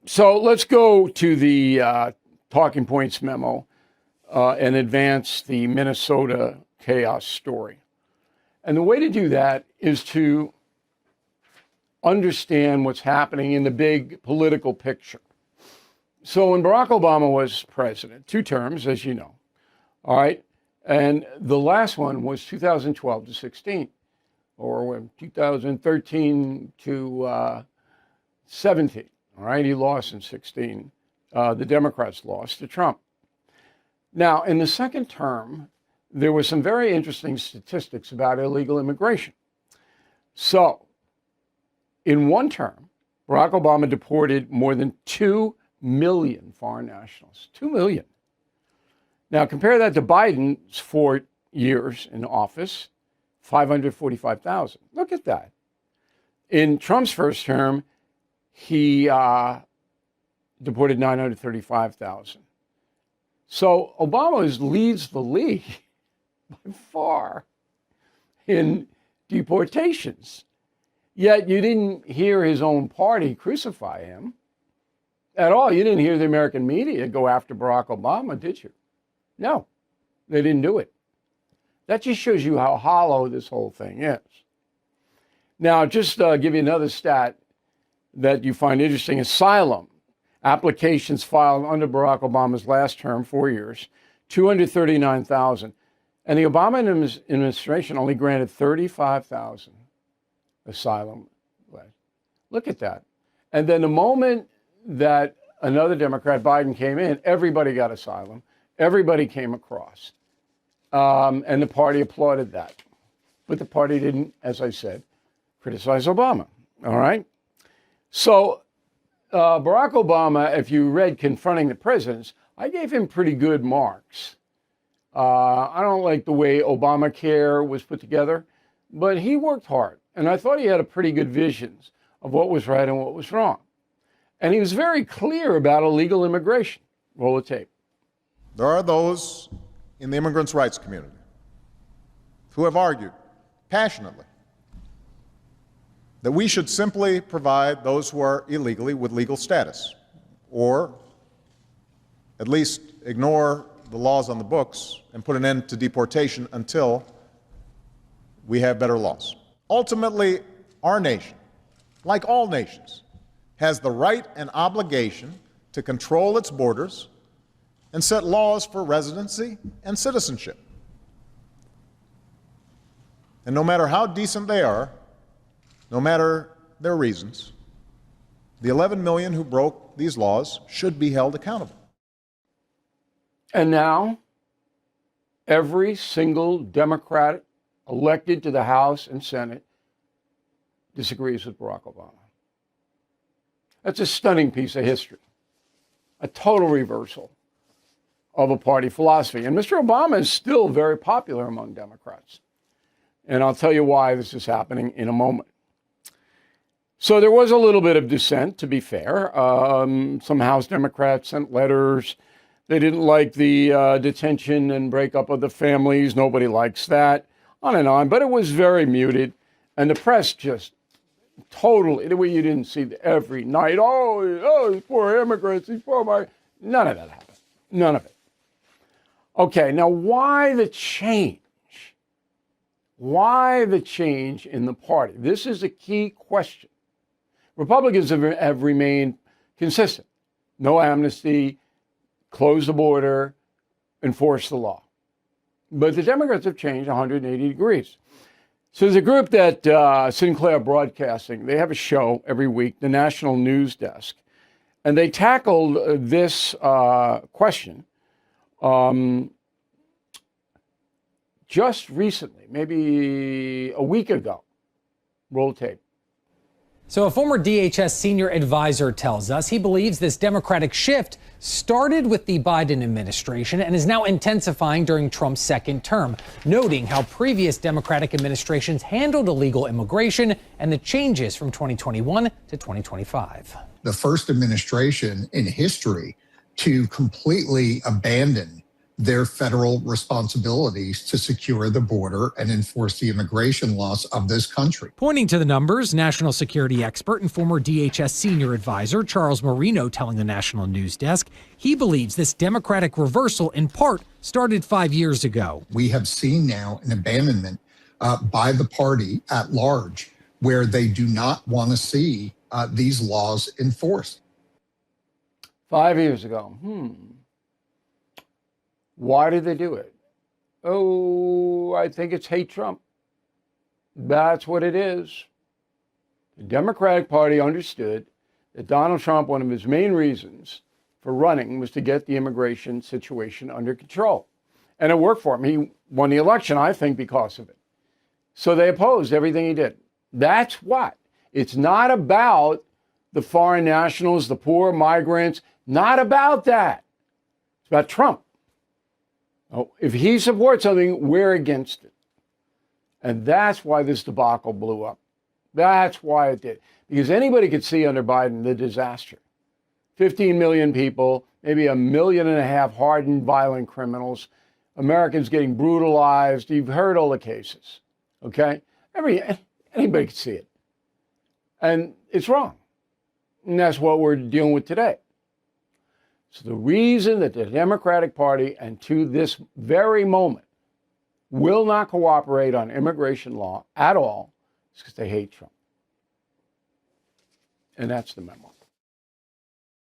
So let's go to the talking points memo and advance the Minnesota chaos story. And the way to do that is to understand what's happening in the big political picture. So when Barack Obama was president, 2 terms, as you know, all right, and the last one was 2012 to 16, or 2013 to 17. All right, he lost in 16. The Democrats lost to Trump. Now, in the second term, there were some very interesting statistics about illegal immigration. So, in one term, Barack Obama deported more than 2 million foreign nationals. 2 million. Now, compare that to Biden's 4 years in office, 545,000. Look at that. In Trump's first term, he deported 935,000. So Obama leads the league by far in deportations. Yet you didn't hear his own party crucify him at all. You didn't hear the American media go after Barack Obama, did you? No, they didn't do it. That just shows you how hollow this whole thing is. Now, just give you another stat that you find interesting. Asylum applications filed under Barack Obama's last term, 4 years, 239,000. And the Obama administration only granted 35,000 asylum. Look at that. And then the moment that another Democrat, Biden, came in, everybody got asylum. Everybody came across. And the party applauded that. But the party didn't, as I said, criticize Obama. All right? So Barack Obama, if you read Confronting the Presidents, I gave him pretty good marks. I don't like the way Obamacare was put together, but he worked hard. And I thought he had a pretty good visions of what was right and what was wrong. And he was very clear about illegal immigration. Roll the tape. There are those in the immigrants' rights community who have argued passionately that we should simply provide those who are illegally with legal status, or at least ignore the laws on the books and put an end to deportation until we have better laws. Ultimately, our nation, like all nations, has the right and obligation to control its borders and set laws for residency and citizenship. And no matter how decent they are, no matter their reasons, the 11 million who broke these laws should be held accountable. And now, every single Democrat elected to the House and Senate disagrees with Barack Obama. That's a stunning piece of history, a total reversal of a party philosophy. And Mr. Obama is still very popular among Democrats. And I'll tell you why this is happening in a moment. So there was a little bit of dissent, to be fair. Some House Democrats sent letters. They didn't like the detention and breakup of the families. Nobody likes that, on and on. But it was very muted. And the press just totally, the way you didn't see every night, these poor immigrants, these poor migrants. None of that happened. None of it. Okay, now why the change? Why the change in the party? This is a key question. Republicans have remained consistent. No amnesty, close the border, enforce the law. But the Democrats have changed 180 degrees. So there's a group that Sinclair Broadcasting, they have a show every week, the National News Desk, and they tackled this question just recently, maybe a week ago. Roll tape. So a former DHS senior advisor tells us he believes this Democratic shift started with the Biden administration and is now intensifying during Trump's second term, noting how previous Democratic administrations handled illegal immigration and the changes from 2021 to 2025. The first administration in history to completely abandon their federal responsibilities to secure the border and enforce the immigration laws of this country. Pointing to the numbers, national security expert and former DHS senior advisor Charles Marino telling the National News Desk he believes this Democratic reversal in part started 5 years ago. We have seen now an abandonment by the party at large where they do not want to see these laws enforced. 5 years ago. Why did they do it? Oh, I think it's hate Trump. That's what it is. The Democratic Party understood that Donald Trump, one of his main reasons for running was to get the immigration situation under control. And it worked for him. He won the election, I think, because of it. So they opposed everything he did. That's what. It's not about the foreign nationals, the poor, migrants. Not about that. It's about Trump. Oh, if he supports something, we're against it. And that's why this debacle blew up. That's why it did. Because anybody could see under Biden the disaster. 15 million people, maybe 1.5 million hardened violent criminals, Americans getting brutalized. You've heard all the cases, okay? Anybody could see it. And it's wrong. And that's what we're dealing with today. So the reason that the Democratic Party, and to this very moment, will not cooperate on immigration law at all is because they hate Trump. And that's the memo.